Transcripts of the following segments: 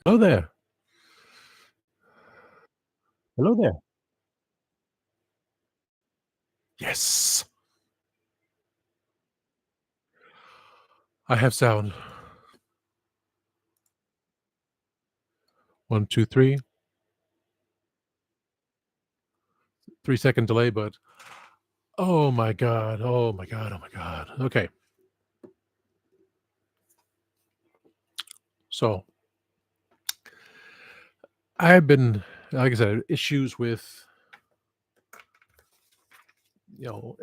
Hello there. Hello there. Yes, I have sound. 1, 2, 3, 3-second delay, but oh my god, oh my god, oh my god. Okay, so I've been, like I said, issues with,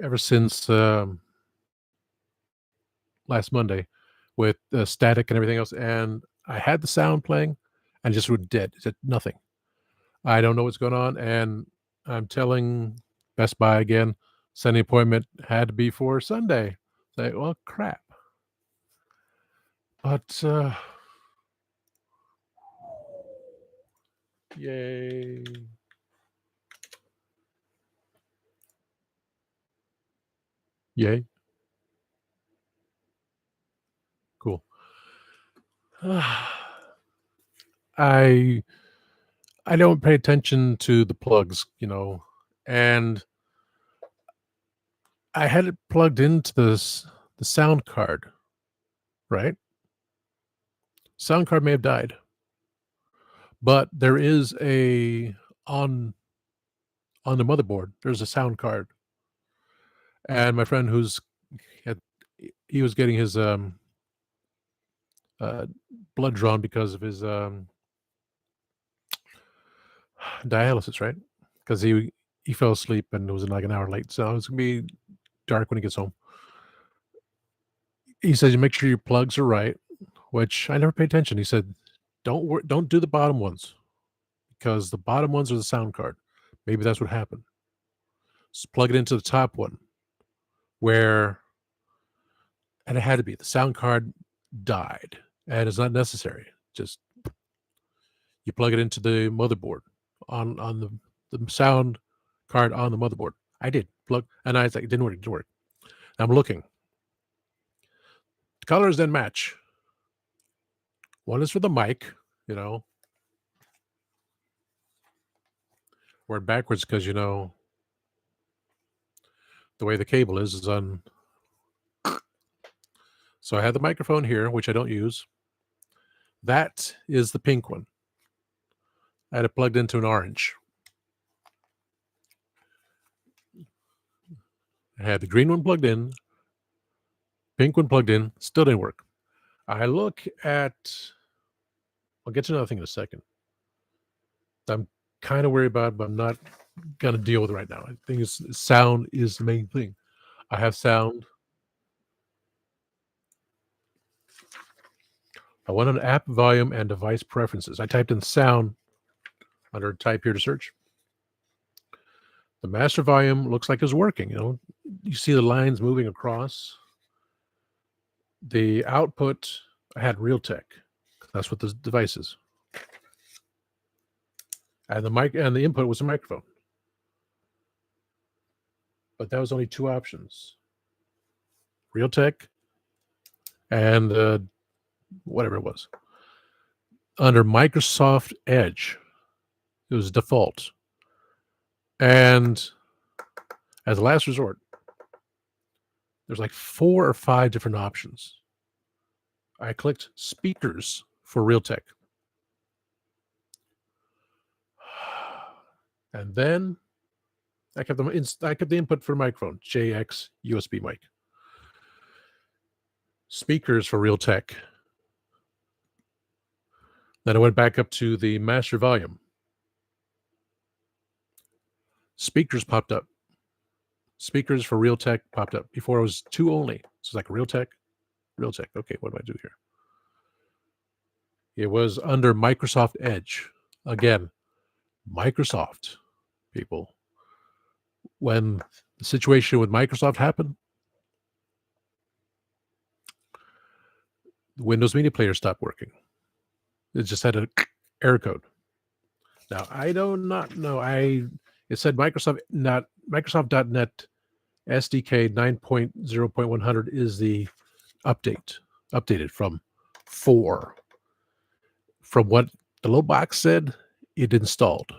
ever since last Monday with static and everything else. And I had the sound playing and just went dead. It said nothing. I don't know what's going on. And I'm telling Best Buy again, Sunday appointment had to be for Sunday. Say, well, crap. But yay. Yay. Cool. I I don't pay attention to the plugs, and I had it plugged into the sound card, right? Sound card may have died, but there is a on on the motherboard, there's a sound card. And my friend had he was getting his uh blood drawn because of his dialysis, right? Because he fell asleep and it was like an hour late. So it's gonna be dark when he gets home. He says, "You make sure your plugs are right," which I never paid attention. He said, don't do the bottom ones because the bottom ones are the sound card. Maybe that's what happened. Just plug it into the top one where and it had to be the sound card died, and it's not necessary. Just you plug it into the motherboard on the sound card on the motherboard. I did plug, and I was like, it didn't work. It didn't work. I'm looking. The colors then match. One is for the mic, you know, we're backwards because the way the cable is on. So I had the microphone here, which I don't use. That is the pink one. I had it plugged into an orange. I had the green one plugged in, pink one plugged in, still didn't work. I look at, I'll get to another thing in a second. I'm kind of worried about, but I'm not going to deal with it right now. I think sound is the main thing. I have sound. I went on app volume and device preferences. I typed in sound under type here to search. The master volume looks like it's working. You see the lines moving across. The output, I had Realtek. That's what the device is. And the mic and the input was a microphone. But that was only two options. Realtek and whatever it was. Under Microsoft Edge, it was default. And as a last resort, there's like 4 or 5 different options. I clicked speakers for Realtek. And then I kept the input for the microphone, JX USB mic. Speakers for Realtek. Then I went back up to the master volume. Speakers popped up. Speakers for Realtek popped up. Before it was 2 only. So it's like Realtek. Okay, what do I do here? It was under Microsoft Edge. Again, Microsoft, people. When the situation with Microsoft happened, the Windows Media Player stopped working. It just had an error code. Now I do not know. It said Microsoft.NET SDK 9.0.100 is the updated from 4. From what The little box said it installed.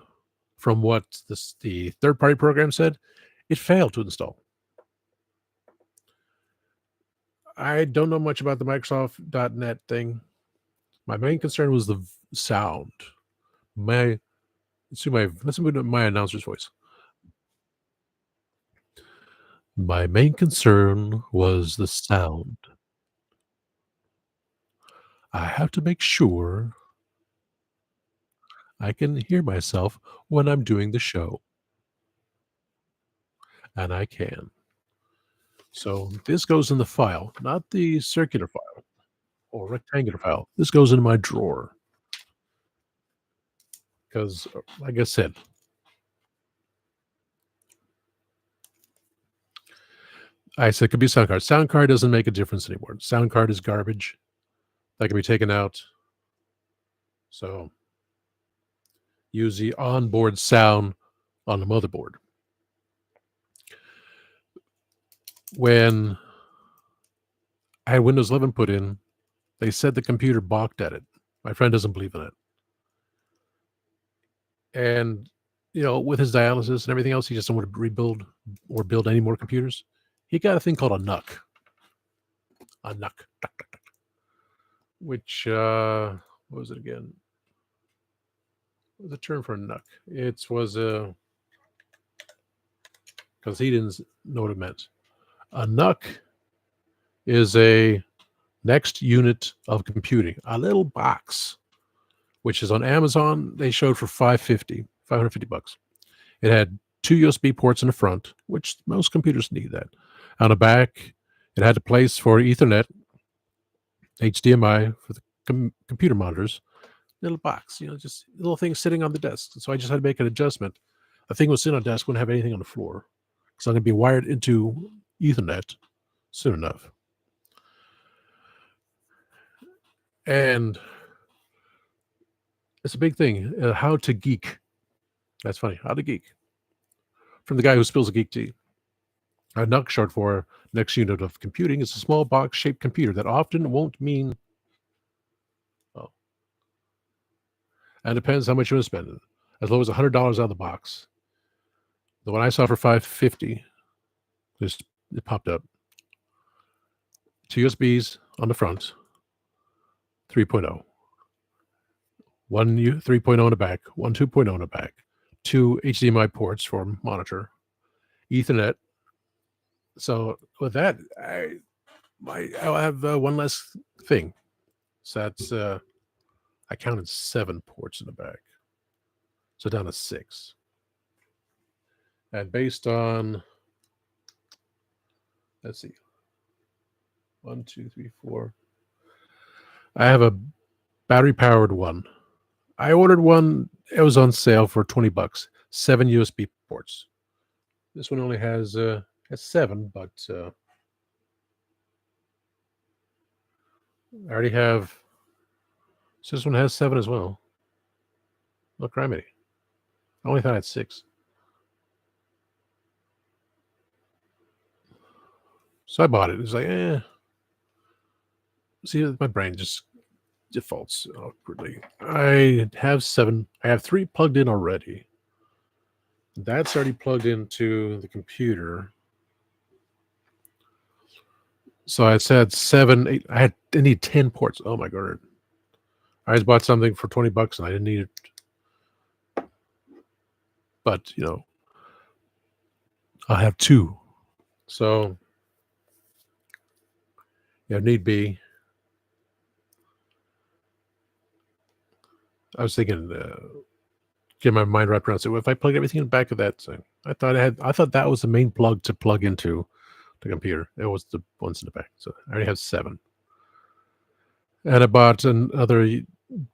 From what the third-party program said, it failed to install. I don't know much about the Microsoft.net thing. My main concern was the sound. My let's move to my announcer's voice. My main concern was the sound. I have to make sure I can hear myself when I'm doing the show, and I can. So this goes in the file, not the circular file or rectangular file. This goes in my drawer because, like I said, I said it could be sound card. Sound card doesn't make a difference anymore. Sound card is garbage. That can be taken out. So use the onboard sound on the motherboard. When I had Windows 11 put in, they said the computer balked at it. My friend doesn't believe in it. And, with his dialysis and everything else, he just didn't want to rebuild or build any more computers. He got a thing called a NUC. A NUC. Which, what was it again? What was the term for a NUC? It was because he didn't know what it meant. A NUC is a next unit of computing, a little box, which is on Amazon. They showed for $550. It had 2 USB ports in the front, which most computers need that. On the back, it had a place for Ethernet, HDMI for the computer monitors. Little box, just little thing sitting on the desk. So I just had to make an adjustment. The thing was sitting on the desk, wouldn't have anything on the floor. So I'm going to be wired into Ethernet soon enough. And it's a big thing. How to geek. That's funny. How to geek. From the guy who spills a geek tea. A NUC, short for next unit of computing, is a small box-shaped computer that often won't mean. Oh, and depends how much you want to spend. As low as $100 out of the box. The one I saw for $550, just it popped up. 2 USBs on the front, 3.0. One 3.0 in the back, one 2.0 in the back, 2 HDMI ports for monitor, Ethernet. So with that, I'll have one less thing. So that's I counted 7 ports in the back, so down to 6. And based on, let's see, 1, 2, 3, 4. I have a battery powered one. I ordered one. It was on sale for $20. 7 USB ports. This one only has 7, but I already have. So this one has 7 as well. Look, criminy. I only thought I had 6. So I bought it. It's like, See, my brain just defaults awkwardly. I have 7. I have 3 plugged in already. That's already plugged into the computer. So I said 7, 8. I need 10 ports. Oh my god! I just bought something for $20 and I didn't need it. But I have 2. So need be. I was thinking, get my mind wrapped around. So if I plug everything in the back of that thing, I thought that was the main plug to plug into the computer. It was the ones in the back. So I already have 7. And I bought another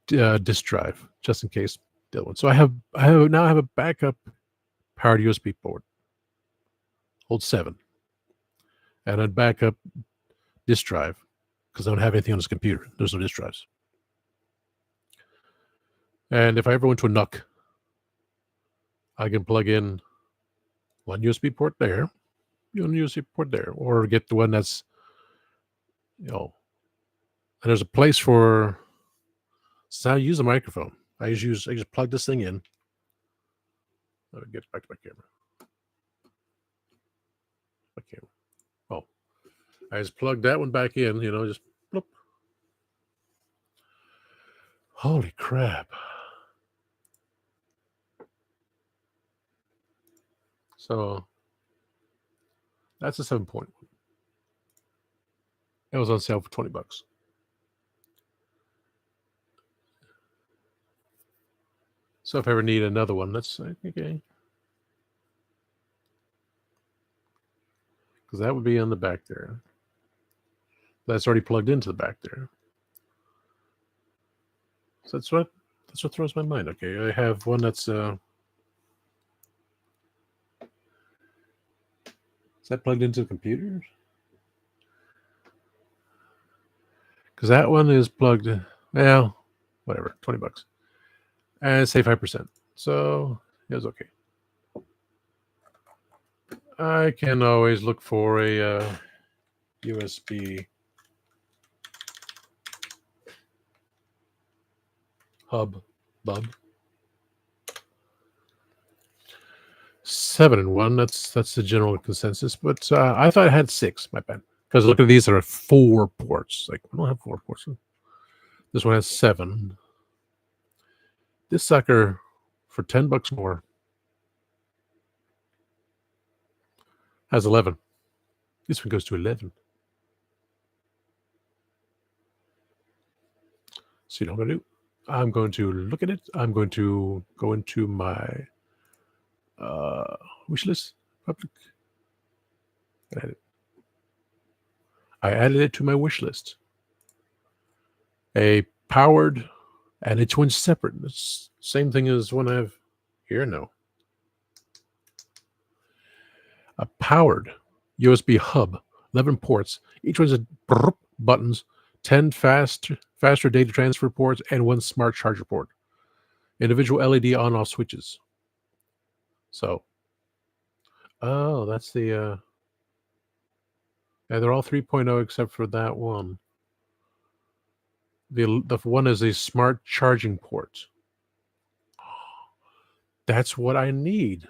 disk drive just in case the other one. So I now have a backup powered USB port. Holds 7. And a backup disk drive because I don't have anything on this computer. There's no disk drives. And if I ever went to a NUC, I can plug in one USB port there, one USB port there, or get the one that's, and there's a place for. So I use a microphone. I just plug this thing in. Let me get back to my camera. Oh, I just plugged that one back in, just bloop. Holy crap. So that's a 7.1. It was on sale for $20. So if I ever need another one, that's okay. Because that would be on the back there. That's already plugged into the back there. So that's what throws my mind. Okay, I have one that's is that plugged into the computer? Because that one is plugged. Well, whatever, $20, and say 5%. So it was okay. I can always look for a USB hub. 7-in-1. That's the general consensus. But I thought it had 6. My bad. Because look at these, there are 4 ports. Like, I don't have 4 ports. This one has 7. This sucker for $10 more has 11. This one goes to 11. So you know what I'm going to do? I'm going to look at it. I'm going to go into my wish list. Public. I added it to my wish list. A powered, and each one's separate. It's same thing as one I have here. No. A powered USB hub, 11 ports. Each one's a buttons, 10 faster data transfer ports, and 1 smart charger port. Individual LED on-off switches. So, oh, that's the yeah, they're all 3.0 except for that one. The one is a smart charging port. That's what I need.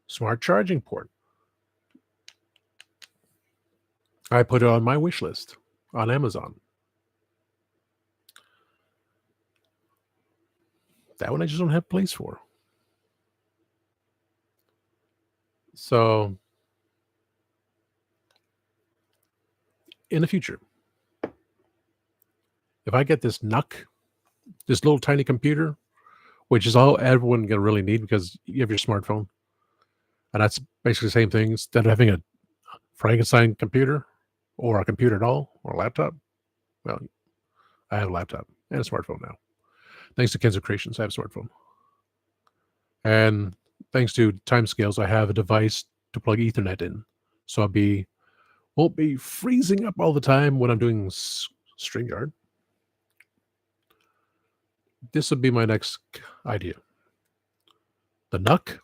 Smart charging port. I put it on my wish list on Amazon. That one I just don't have place for. So, in the future, if I get this NUC, this little tiny computer, which is all everyone gonna really need because you have your smartphone, and that's basically the same thing. Instead of having a Frankenstein computer or a computer at all or a laptop, well, I have a laptop and a smartphone now. Thanks to Kenzo Creations, I have a smartphone. And thanks to Timescales, I have a device to plug Ethernet in. So won't be freezing up all the time when I'm doing StreamYard. This would be my next idea. The NUC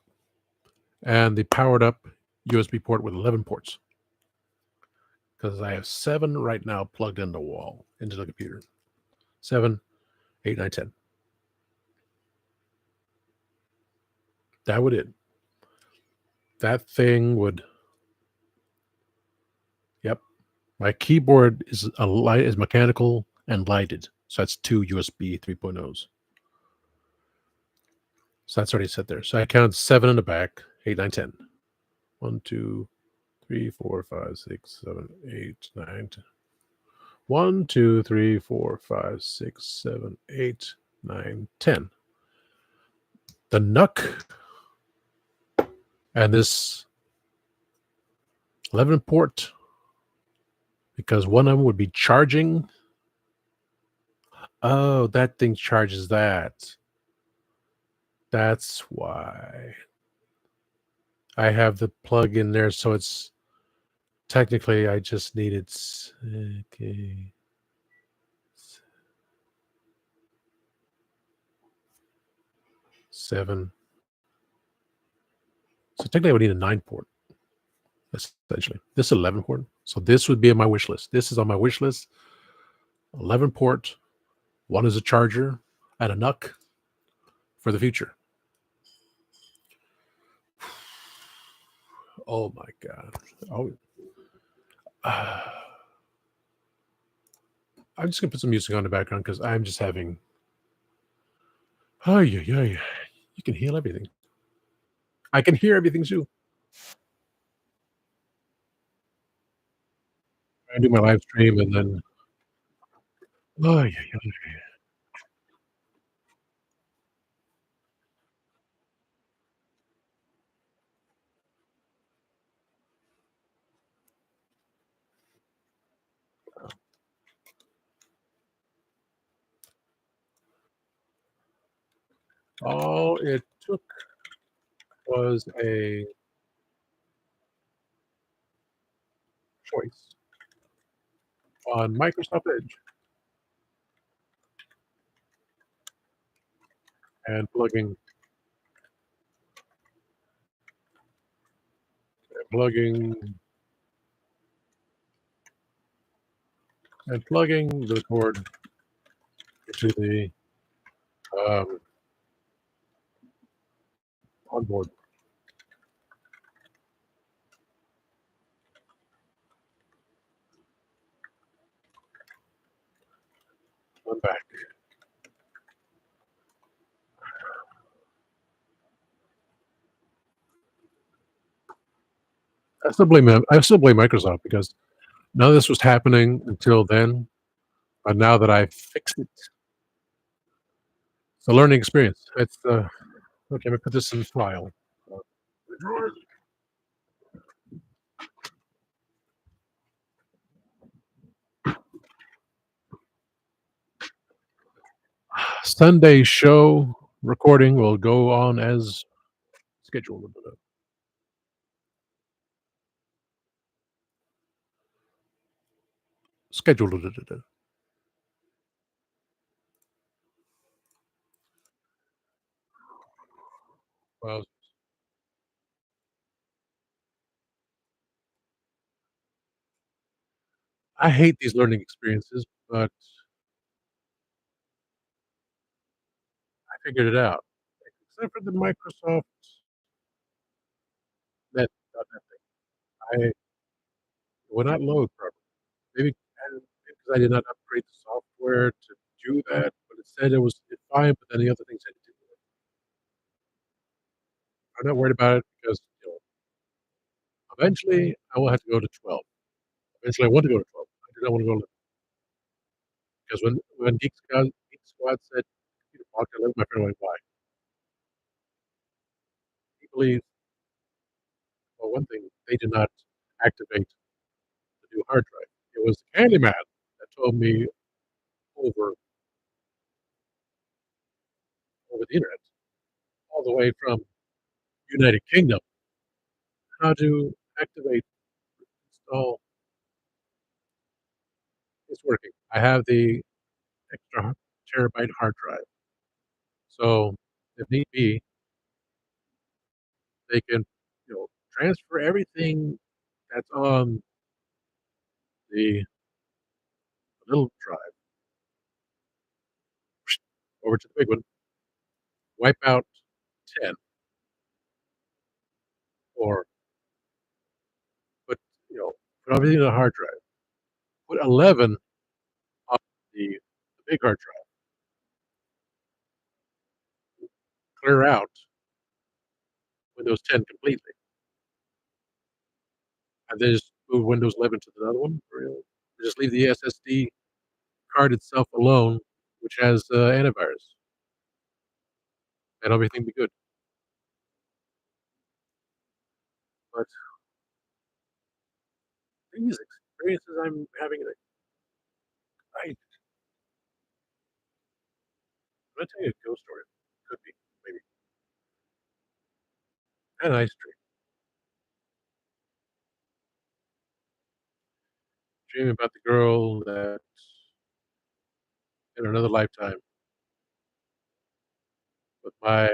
and the powered up USB port with 11 ports. Because I have 7 right now plugged into the wall, into the computer. 7, 8, 9, 10. That would it. That thing would. Yep. My keyboard is mechanical and lighted. So that's 2 USB 3.0s. So that's already set there. So I counted 7 in the back, 8, 9, 10. 1, 2, 3, 4, 5, 6, 7, 8, 9, 10. 1, 2, 3, 4, 5, 6, 7, 8, 9, 10. The NUC and this 11 port, because one of them would be charging. Oh, that thing charges that. That's why. I have the plug in there, so it's technically I just need it. Okay. 7. So technically I would need a 9 port. Essentially. This is 11 port. So this would be on my wish list. This is on my wish list. 11 port. One is a charger. and a Nuck for the future. Oh my god. Oh, I'm just gonna put some music on the background because I'm just having. Oh yeah, yeah, yeah. You can heal everything. I can hear everything too. I do my live stream and then. Oh yeah, yeah, yeah. All it took was a choice on Microsoft Edge and plugging, and plugging the cord into the um, onboard. I'm back. I still blame Microsoft because none of this was happening until then. But now that I've fixed it, it's a learning experience. Okay. Let me put this in file. Uh, Sunday show recording will go on as scheduled. Scheduled. Well, I hate these learning experiences, but I figured it out. Except for the Microsoft Net thing. I would not load properly. Maybe because I did not upgrade the software to do that, but it said it fine, but then the other things had to do with it. I'm not worried about it because eventually I will have to go to 12. Eventually, I want to go to 12. I do not want to go to 11 because when Geek Squad said computer block 11, my friend went, "Why?" He believes, well, one thing they did not activate the new hard drive. It was Candyman that told me over over the internet, all the way from United Kingdom, how to activate install. It's working. I have the extra terabyte hard drive, so if need be, they can transfer everything that's on the little drive over to the big one, wipe out 10, or put put everything in the hard drive, put 11 on the big hard drive, clear out Windows 10 completely, and then just move Windows 11 to the other one, or just leave the SSD card itself alone, which has antivirus, and everything be good. But these experiences I'm having, I Can I tell you a ghost story? Could be, maybe. I had an ice dream about the girl that in another lifetime with my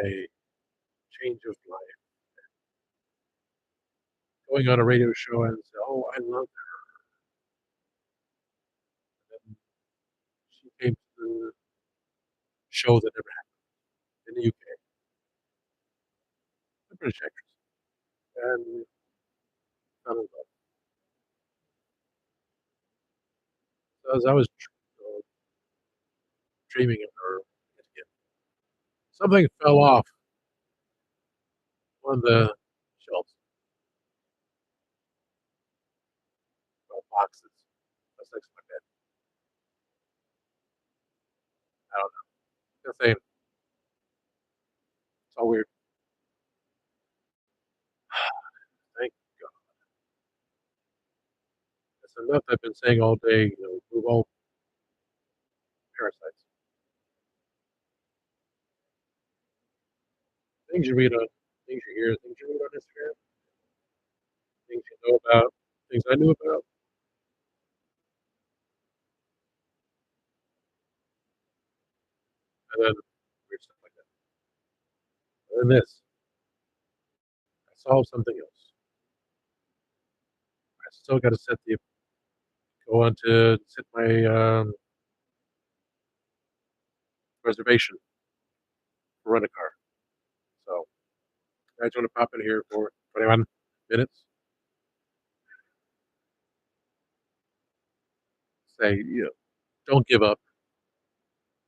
change of life, going on a radio show and say, "Oh, I love her." And then she came to show that never happened in the UK, a British actress, and fell in love. So as I was dreaming of her again, something fell off one of the shelves, boxes. That's next to my bed. I don't know. Just saying, it's all weird. Thank God. That's enough I've been saying all day, move all parasites. Things you read on, things you hear, things you read on Instagram, things you know about, things I knew about, and then weird stuff like that. And then this, I solved something else. I still got to go on to set my reservation for rent a car. So I just want to pop in here for 21 minutes. Say, don't give up.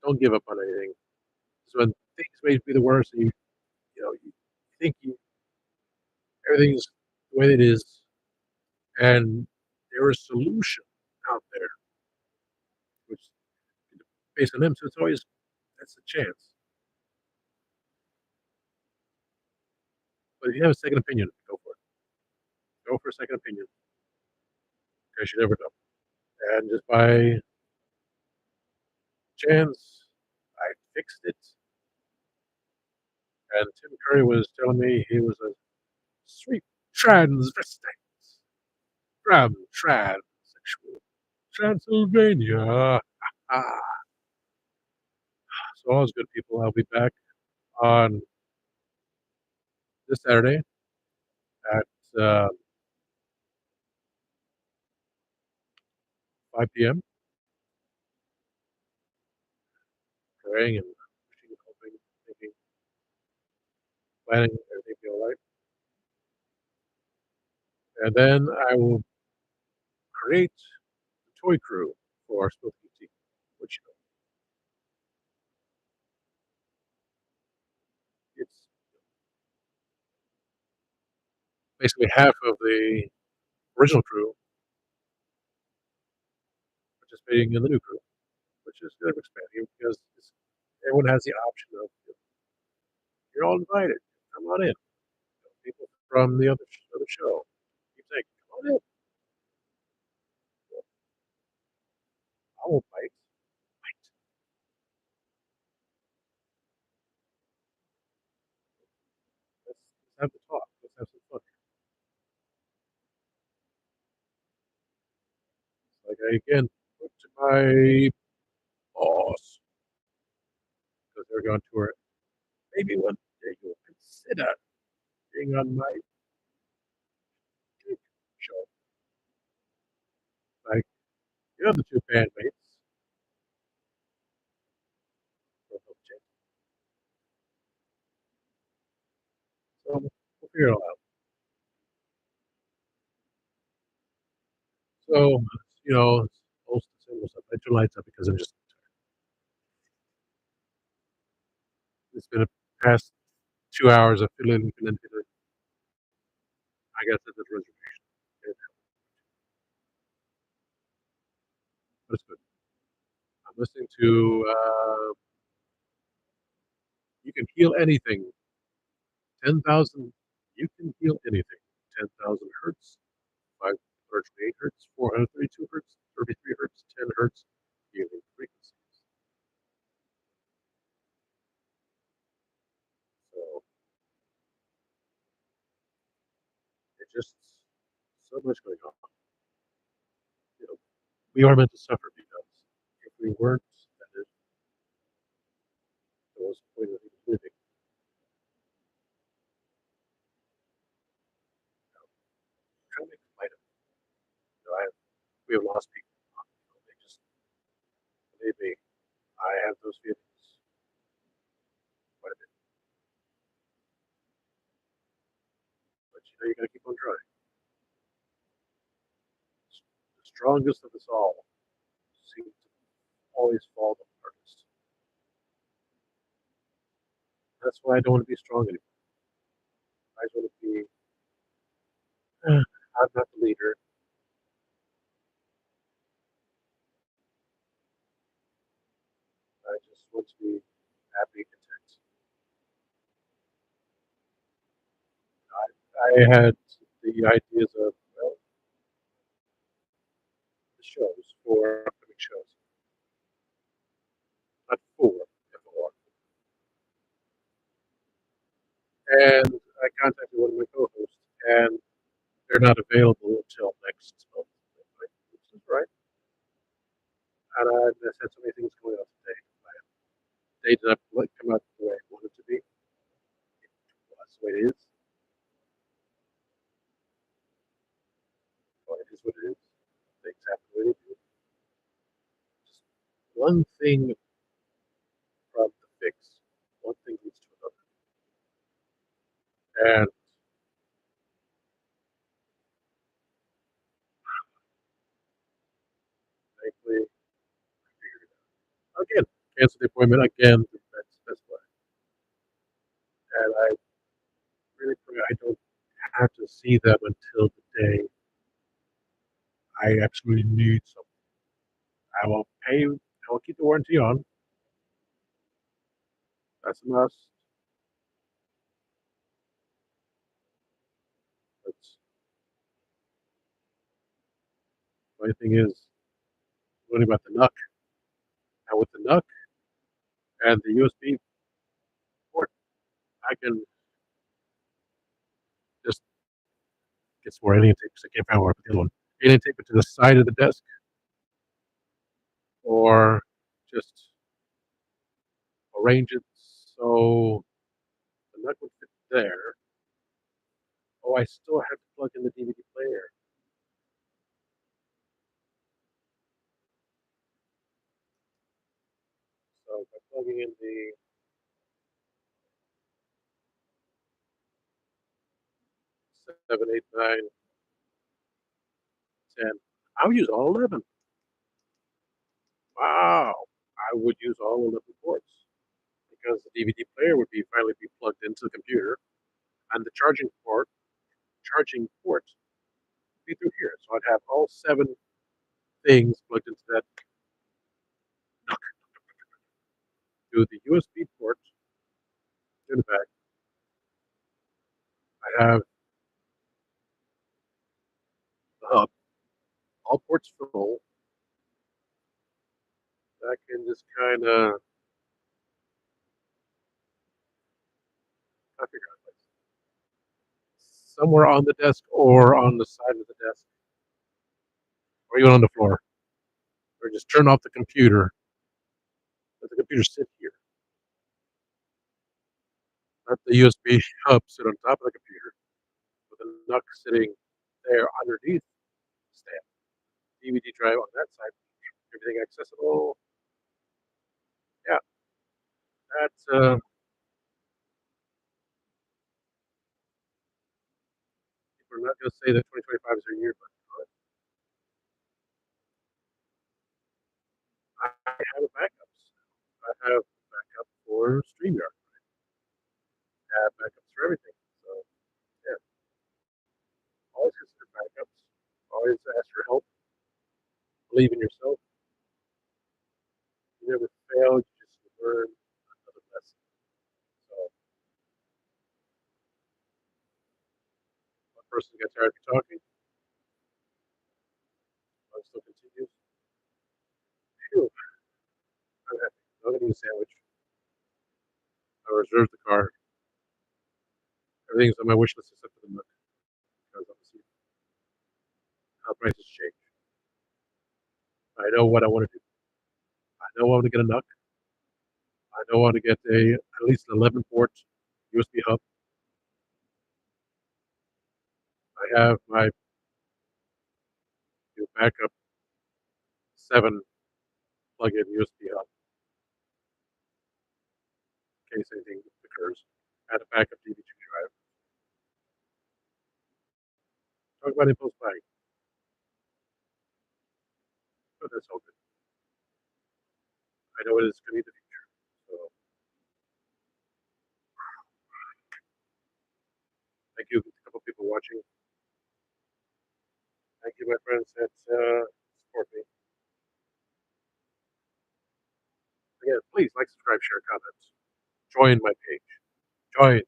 Don't give up on anything. So when things may be the worst, and you think everything's the way it is, and there is a solution out there, which based on them. So it's always that's a chance. But if you have a second opinion, go for it. Go for a second opinion because you never know. And just by chance, I fixed it. And Tim Curry was telling me he was a sweet transvestite from transsexual Transylvania. Ah, so all's good, people. I'll be back on this Saturday at 5 p.m. praying and wishing, hoping, thinking, planning everything be all right. And then I will create the toy crew for our Spooky team, which it's basically half of the original crew participating in the new crew, which is kind of expanding because everyone has the option of you're all invited, come on in. People from the other show keep saying, come on in, I won't bite. Let's have the talk. Let's have some fun. Like I again put to my boss because they're going to tour. Maybe one day you'll consider being on my show. Like the other two bandmates. So we'll figure it all out. So, most simple stuff. I turn lights up because it's been a past 2 hours of fiddling, fiddling, fiddling. I guess that's a reservation. But it's good. I'm listening to You Can Heal Anything. 10,000. You Can Heal Anything. 10,000 hertz. 538 hertz. 432 hertz. 33 hertz. 10 hertz. Healing frequencies. So it's just so much going on. You know, we are meant to suffer because if we weren't, then there was a point of living. Trying to make light of it. We have lost people. They just, believe me, I have those feelings. Now you gotta keep on trying. The strongest of us all seem to always fall the hardest. That's why I don't want to be strong anymore. I just want to be. I'm not the leader. I just want to be happy and content. I had the ideas of the shows for upcoming shows, not for FOR. And I contacted one of my co-hosts, and they're not available until next month. Like, this is right. And I just had so many things going on today. My day did not like, come out the way I wanted it to be. Well, that's the way it is. Well, it is what it is. Things happen the way they do. Just one thing from the fix, one thing leads to another. And thankfully, I figured it out. Again, cancel the appointment again. That's why. And I really pray I don't have to see them until the day I absolutely need something. I will pay. I will keep the warranty on. That's a must. But the only thing is, learning about the NUC. And with the NUC and the USB port, I can just get some more alien tape because I can't find where I put the other one. Alien tape it to the side of the desk, or just arrange it so the NUC would fit there. Oh, I still have to plug in the DVD player. So by plugging in the 7, 8, 9, 10, I would use all 11. Wow. I would use all 11 ports because the DVD player would be finally be plugged into the computer, and the charging port would be through here. So I'd have all 7 things plugged into that to the USB port in the back. I have the hub, all ports full. I can just kind of figure out like somewhere on the desk or on the side of the desk or even on the floor, or just turn off the computer. Let the computer sit here. Let the USB hub sit on top of the computer with a NUC sitting there underneath the stand. DVD drive on that side, everything accessible. Yeah, that's people are not going to say that 2025 is their year, but I have a backups. I have backup for StreamYard. I have backups for everything. So yeah, always consider backups. Always ask for help. Believe in yourself. You never fail. You just learn another lesson. So one person gets tired of me talking. One still continues. Phew, I'm happy. I'm gonna eat a sandwich. I reserved the car. Everything's on my wish list except for the milk because obviously how prices change. I know what I want to do. I know I want to get a NUC. I know I want to get a at least an 11 port USB hub. I have my backup 7 plug-in USB hub in case anything occurs. I had a backup DVD drive. Talk about impulse buying. But that's all good. I know it is gonna be the future. So thank you, a couple people watching. Thank you, my friends that support me. Again, please like, subscribe, share, comments. Join my page. Join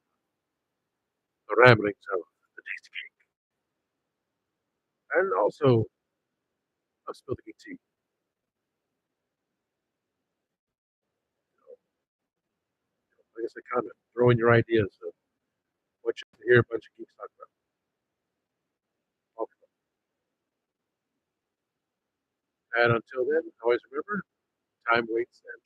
the ramblings of the Tasty Cake. And also of Spill the Geek Tea. Like I said, comment. Throw in your ideas of what you hear a bunch of geeks talk about. Okay. And until then, always remember, time waits and